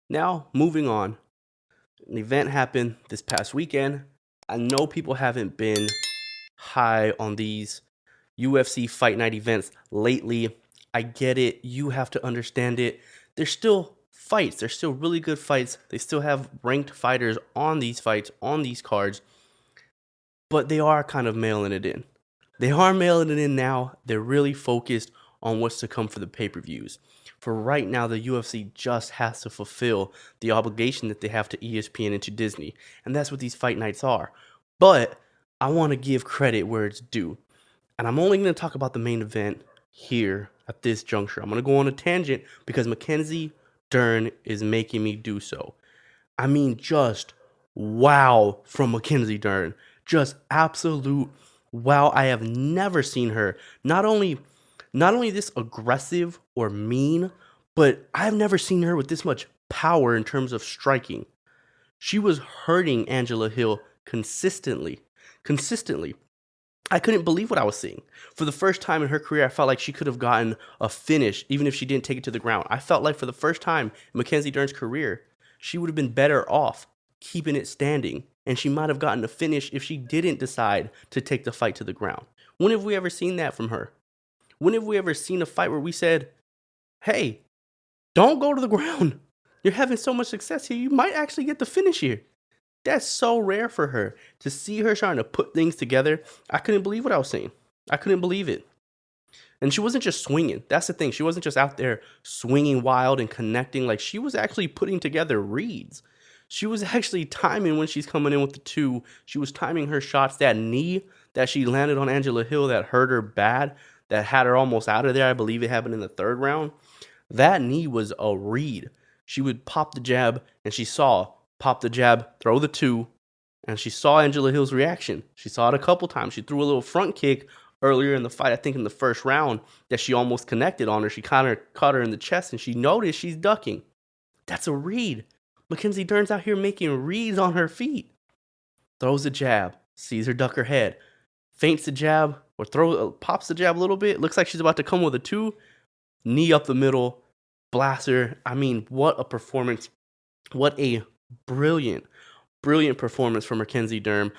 Now, moving on. An event happened this past weekend. I know people haven't been high on these UFC Fight Night events lately. I get it. You have to understand it. There's still fights. There's still really good fights. They still have ranked fighters on these fights, on these cards. But they are kind of mailing it in. They are mailing it in now. They're really focused on what's to come for the pay-per-views. For right now, the UFC just has to fulfill the obligation that they have to ESPN and to Disney. And that's what these fight nights are. But I want to give credit where it's due. And I'm only going to talk about the main event here at this juncture. I'm going to go on a tangent because Mackenzie Dern is making me do so. I mean, just wow from Mackenzie Dern. Just absolute wow. I have never seen her not only this aggressive or mean, but I've never seen her with this much power in terms of striking. She was hurting Angela Hill consistently. I couldn't believe what I was seeing. For the first time in her career, I felt like she could have gotten a finish even if she didn't take it to the ground. I felt like for the first time in Mackenzie Dern's career, she would have been better off keeping it standing, and she might have gotten a finish if she didn't decide to take the fight to the ground. When have we ever seen that from her? When have we ever seen a fight where we said, hey, don't go to the ground. You're having so much success here, you might actually get the finish here. That's so rare for her. To see her trying to put things together, I couldn't believe what I was saying. I couldn't believe it. And she wasn't just swinging. That's the thing. She wasn't just out there swinging wild and connecting. Like, she was actually putting together reads. She was actually timing when she's coming in with the two. She was timing her shots. That knee that she landed on Angela Hill that hurt her bad, that had her almost out of there. I believe it happened in the third round. That knee was a read. She would pop the jab, and she saw pop the jab, throw the two, and she saw Angela Hill's reaction. She saw it a couple times. She threw a little front kick earlier in the fight, I think in the first round, that she almost connected on her. She kind of caught her in the chest, and she noticed she's ducking. That's a read. Mackenzie Dern's out here making reads on her feet. Throws a jab, sees her duck her head, feints the jab, or pops the jab a little bit. Looks like she's about to come with a two. Knee up the middle, blaster. I mean, what a performance. What a brilliant performance from Mackenzie Dern.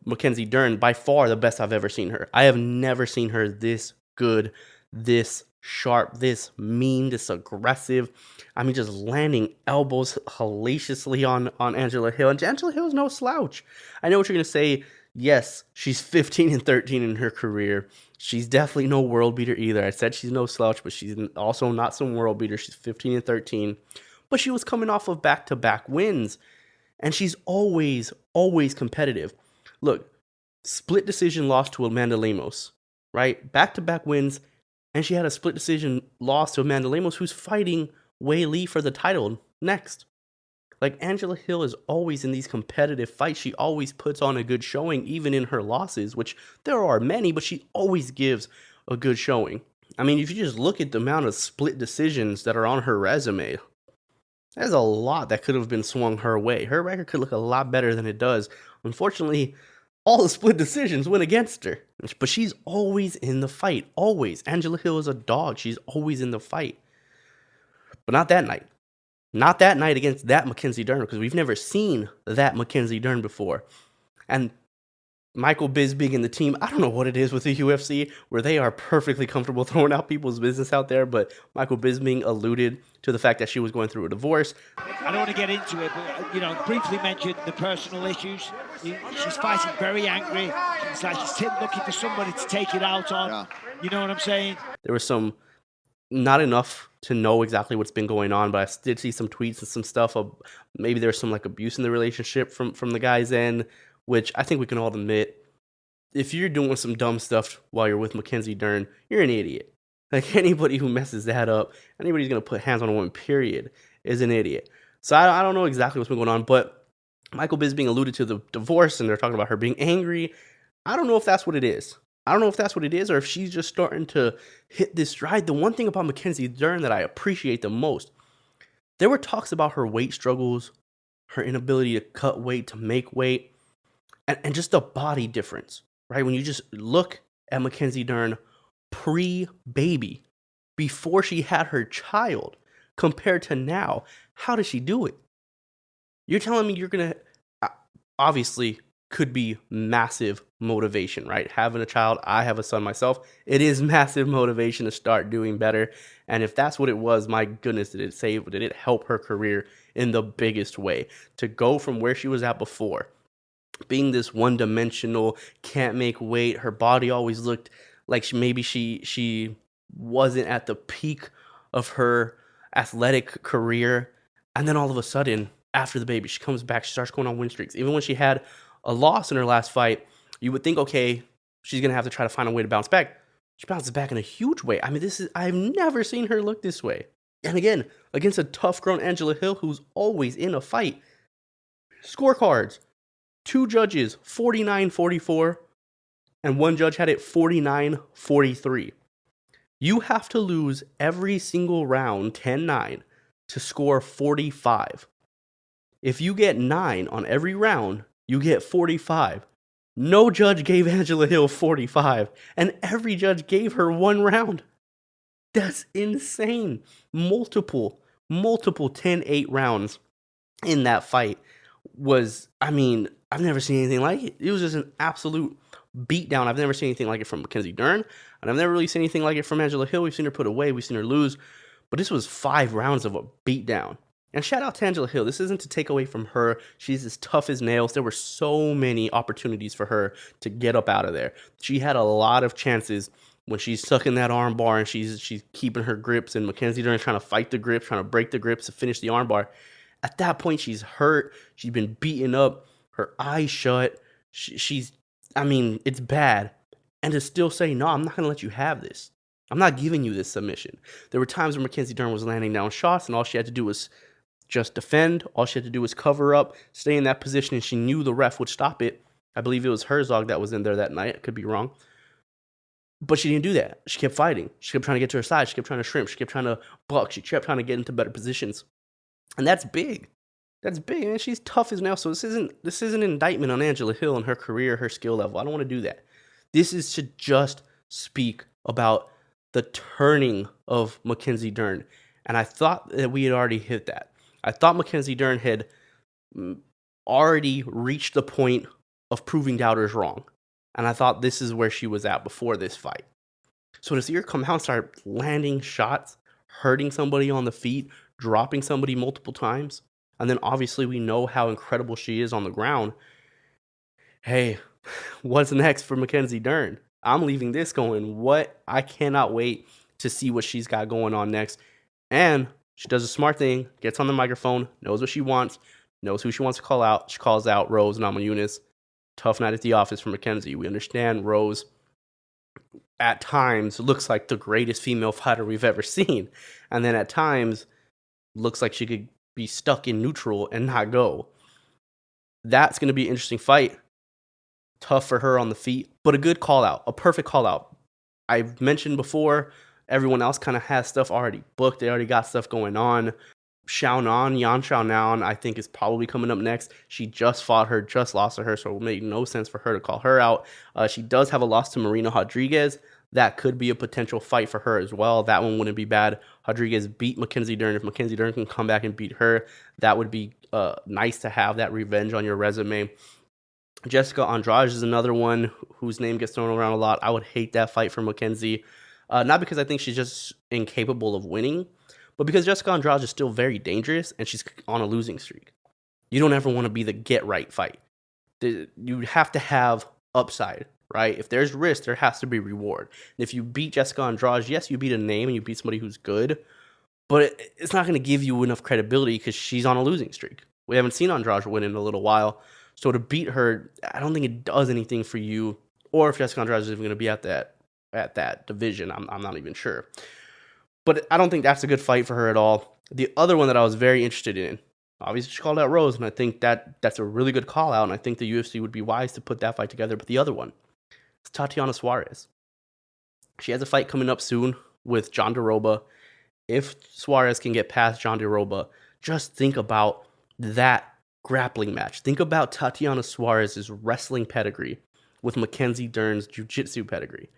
Mackenzie Dern, by far the best I've ever seen her. I have never seen her this good, this sharp, this mean, this aggressive. I mean, just landing elbows hellaciously on Angela Hill. And Angela Hill is no slouch. I know what you're going to say. Yes, she's 15-13 in her career. She's definitely no world beater either. I said she's no slouch, but she's also not some world beater. She's 15-13. But she was coming off of back-to-back wins. And she's always competitive. Look, split decision loss to Amanda Lemos, right? Back-to-back wins. And she had a split decision loss to Amanda Lemos, who's fighting Wei Lee for the title next. Like, Angela Hill is always in these competitive fights. She always puts on a good showing, even in her losses, which there are many, but she always gives a good showing. I mean, if you just look at the amount of split decisions that are on her resume, there's a lot that could have been swung her way. Her record could look a lot better than it does. Unfortunately, all the split decisions went against her. But she's always in the fight. Always. Angela Hill is a dog. She's always in the fight. But not that night. Not that night against that Mackenzie Dern, because we've never seen that Mackenzie Dern before. And Michael Bisping and the team, I don't know what it is with the UFC, where they are perfectly comfortable throwing out people's business out there, but Michael Bisping alluded to the fact that she was going through a divorce. I don't want to get into it, but, briefly mentioned the personal issues. She's fighting very angry. It's like she's looking for somebody to take it out on. Yeah. You know what I'm saying? There was not enough to know exactly what's been going on, but I did see some tweets and some stuff of maybe there's some like abuse in the relationship from the guy's end, which I think we can all admit. If you're doing some dumb stuff while you're with Mackenzie Dern, you're an idiot. Like, anybody who messes that up, anybody who's going to put hands on a woman, period, is an idiot. So I don't know exactly what's been going on, but Michael Bisping alluded to the divorce, and they're talking about her being angry. I don't know if that's what it is. I don't know if that's what it is, or if she's just starting to hit this stride. The one thing about Mackenzie Dern that I appreciate the most, there were talks about her weight struggles, her inability to cut weight, to make weight, and just the body difference, right? When you just look at Mackenzie Dern pre-baby, before she had her child, compared to now. How does she do it? You're telling me you're going to, obviously, could be massive motivation, right? Having a child, I have a son myself. It is massive motivation to start doing better. And if that's what it was, my goodness, did it help her career in the biggest way? To go from where she was at before, being this one-dimensional, can't make weight, her body always looked like she wasn't at the peak of her athletic career. And then all of a sudden, after the baby, she comes back, she starts going on win streaks. Even when she had a loss in her last fight, you would think, okay, she's going to have to try to find a way to bounce back. She bounces back in a huge way. I mean, I've never seen her look this way. And again, against a tough-grown Angela Hill who's always in a fight. Scorecards. 2 judges, 49-44, and 1 judge had it 49-43. You have to lose every single round 10-9 to score 45. If you get 9 on every round, you get 45. No judge gave Angela Hill 45, and every judge gave her 1 round. That's insane. Multiple 10-8 rounds in that fight I've never seen anything like it. It was just an absolute beatdown. I've never seen anything like it from Mackenzie Dern, and I've never really seen anything like it from Angela Hill. We've seen her put away, we've seen her lose, but this was 5 rounds of a beatdown. And shout out to Angela Hill. This isn't to take away from her. She's as tough as nails. There were so many opportunities for her to get up out of there. She had a lot of chances when she's stuck in that arm bar and she's keeping her grips, and Mackenzie Dern trying to fight the grips, trying to break the grips to finish the arm bar. At that point, she's hurt. She's been beaten up. Her eyes shut. It's bad. And to still say, no, I'm not going to let you have this. I'm not giving you this submission. There were times where Mackenzie Dern was landing down shots, and all she had to do was just defend. All she had to do was cover up, stay in that position, and she knew the ref would stop it. I believe it was Herzog that was in there that night. I could be wrong. But she didn't do that. She kept fighting. She kept trying to get to her side. She kept trying to shrimp. She kept trying to buck. She kept trying to get into better positions. And that's big. That's big, and she's tough as nails. So this isn't an indictment on Angela Hill and her career, her skill level. I don't want to do that. This is to just speak about the turning of Mackenzie Dern. And I thought that we had already hit that. I thought Mackenzie Dern had already reached the point of proving doubters wrong. And I thought this is where she was at before this fight. So to see her come out and start landing shots, hurting somebody on the feet, dropping somebody multiple times, and then obviously we know how incredible she is on the ground. Hey, what's next for Mackenzie Dern? I'm leaving this going, what? I cannot wait to see what she's got going on next. And she does a smart thing, gets on the microphone, knows what she wants, knows who she wants to call out. She calls out Rose Namajunas. Tough night at the office for Mackenzie. We understand Rose at times looks like the greatest female fighter we've ever seen. And then at times looks like she could be stuck in neutral and not go. That's going to be an interesting fight. Tough for her on the feet, but a good call out, a perfect call out. I've mentioned before, everyone else kind of has stuff already booked. They already got stuff going on. Yan Xiaonan, I think, is probably coming up next. She just fought her, just lost to her, so it would make no sense for her to call her out. She does have a loss to Marina Rodriguez. That could be a potential fight for her as well. That one wouldn't be bad. Rodriguez beat Mackenzie Dern. If Mackenzie Dern can come back and beat her, that would be nice to have that revenge on your resume. Jessica Andrade is another one whose name gets thrown around a lot. I would hate that fight for Mackenzie. Not because I think she's just incapable of winning, but because Jessica Andrade is still very dangerous and she's on a losing streak. You don't ever want to be the get-right fight. You have to have upside, right? If there's risk, there has to be reward. And if you beat Jessica Andrade, yes, you beat a name and you beat somebody who's good, but it's not going to give you enough credibility because she's on a losing streak. We haven't seen Andrade win in a little while. So to beat her, I don't think it does anything for you, or if Jessica Andrade is even going to be at that division. I'm not even sure. But I don't think that's a good fight for her at all. The other one that I was very interested in, obviously she called out Rose, and I think that's a really good call out, and I think the UFC would be wise to put that fight together. But the other one is Tatiana Suarez. She has a fight coming up soon with John DeRoba. If Suarez can get past John DeRoba, just think about that grappling match. Think about Tatiana Suarez's wrestling pedigree with Mackenzie Dern's jiu-jitsu pedigree.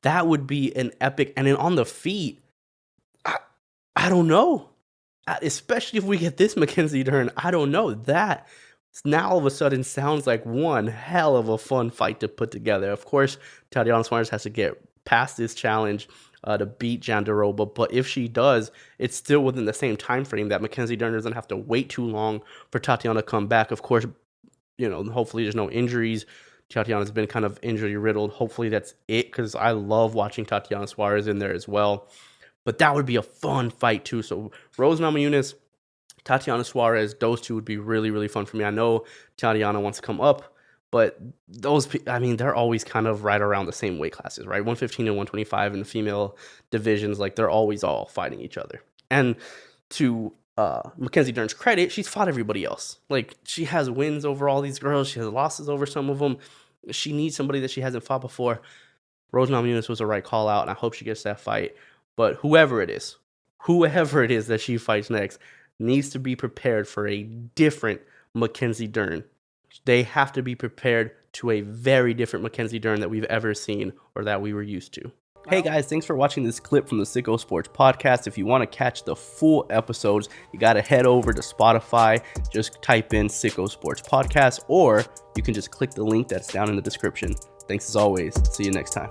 That would be an epic. And then on the feet, I don't know. especially if we get this Mackenzie Dern, I don't know. That now all of a sudden sounds like one hell of a fun fight to put together. Of course, Tatiana Suarez has to get past this challenge to beat Jandiroba, but if she does, it's still within the same time frame that Mackenzie Dern doesn't have to wait too long for Tatiana to come back. Of course, hopefully there's no injuries. Tatiana's been kind of injury riddled. Hopefully that's it, because I love watching Tatiana Suarez in there as well. But that would be a fun fight too. So Rose Namajunas, Tatiana Suarez, those two would be really, really fun for me. I know Tatiana wants to come up, but they're always kind of right around the same weight classes, right? 115 and 125 in the female divisions, like they're always all fighting each other. And to Mackenzie Dern's credit, she's fought everybody else. Like, she has wins over all these girls. She has losses over some of them. She needs somebody that she hasn't fought before. Rose Namajunas was the right call out, and I hope she gets that fight. But whoever it is that she fights next needs to be prepared for a different Mackenzie Dern. They have to be prepared to a very different Mackenzie Dern that we've ever seen or that we were used to. Hey guys, thanks for watching this clip from the Sicko Sports Podcast. If you want to catch the full episodes, you got to head over to Spotify. Just type in Sicko Sports Podcast, or you can just click the link that's down in the description. Thanks as always. See you next time.